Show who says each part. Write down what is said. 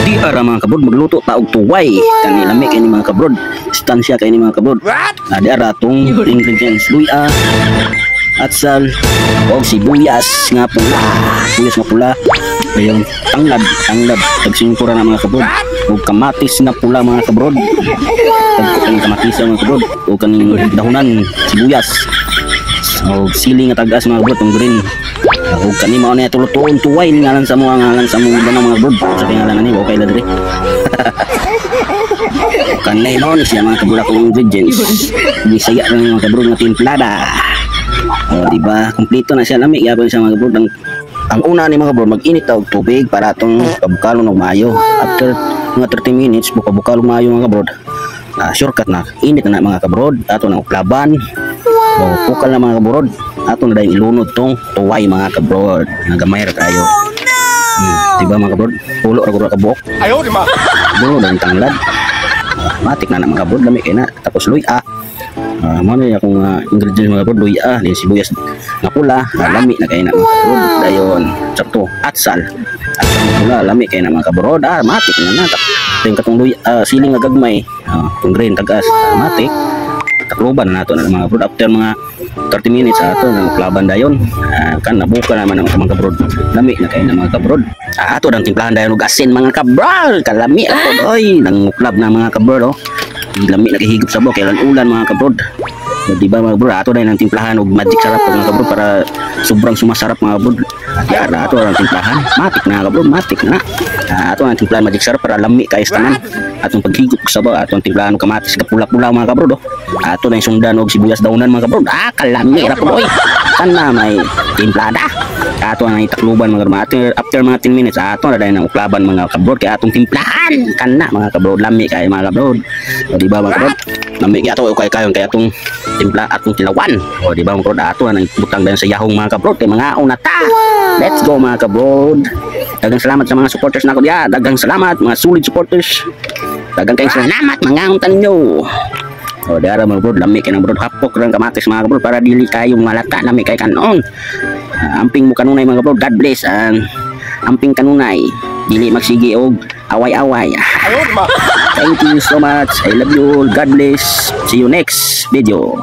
Speaker 1: Di ara mga kabrod magluto ta og tuway. Kani lami kay ni mga kabrod. Istansya kay ni mga kabrod. Di ara tong ingredients luya, atsal, og sibuyas nga pula. Sibuyas nga pula. Ayun, tanglad, tagsingkura na mga kabrod. Og kamatis na pula mga kabrod. Kaning kamatis mga kabrod. Og kaning dahunan sibuyas. Og sili nga tagas mga kabrod, tong green. Og kani mao na tulutuon tuway ni ngalan sa mga mga kabrod. Sa ngalan ani okay la dire. Kanay mo ni siya mga kabrod akong ingredients. Bisaya lang mga kabrod nga timplada. Diba? Kompleto na siya lami gyapon siya mga kabrod. Ang una ni mga kabrod mag-init og tubig para atong pabukalon og maayo. After mga 30 minutes buka-bukalon maayo mga kabrod. Shortcut na init na mga kabrod ato na uklaban. Pukal na mga kabrod ato na dayong ilunod tong tuway mga kabrod. Nagamay ra kayo. Diba mga kabrod? Pulo ra gud ka buok. Ayo di ma. Dulo dan tanglad. Matik na mga kabrod lami kay na tapos luya. Mano ya akong ingredients mga kabrod luya, din sibuyas nga pula, lami na kay na mga kabrod. Dayon sakto atsal. Atsal nga pula lami kay na mga kabrod. Matik na na. Ting katong luya siling nga gagmay. Tong green tagas matik. Takloban na nato na mga kabrod after mga 30 minutes ato nang klaban dayon. Kan nabuka naman ang mga kabrod. Lami na kay na mga kabrod. Ato dang timplahan dayon og asin mga kabrod. Kalami ako oy nang uklab na mga kabrod oh. Lami na kahigop sa buhok kay ulan mga kabrod. Di ba mga kabrod ato dayon ang timplahan og magic sarap mga kabrod para sobrang sumasarap mga kabrod. Yara ato ang timplahan. Matik na kabrod, matik na. Ato ang timplahan magic sarap para lami kay tanan. Atong paghigop sa buhok atong timplahan og kamatis kapula-pula mga kabrod oh. Ato na sundan og sibuyas daunan mga kabrod. Kalami ra po oy. Kana may timplada. Ato ang itakluban mga kabrod. After mga 10 minutes ato na dayon ang uklaban mga kabrod kay atong timplahan. Kana mga kabrod lami kay mga kabrod. O di ba mga kabrod? Lami kay ato kay kayon kay atong timpla atong tilawan. O di ba mga kabrod ato nang butang dayon sa yahong mga kabrod kay mga una ta. Let's go mga kabrod. Daghang salamat sa mga supporters nako diya. Daghang salamat mga solid supporters. Daghang kayong salamat mga untan nyo. O dara mga kabrod lami kay nang brod hapok rang kamatis mga kabrod para dili kayo malata lami kay kanon. Amping mo kanunay mga kabrod. God bless and amping kanunay dili magsige og away-away. Thank you so much. I love you all. God bless. See you next video.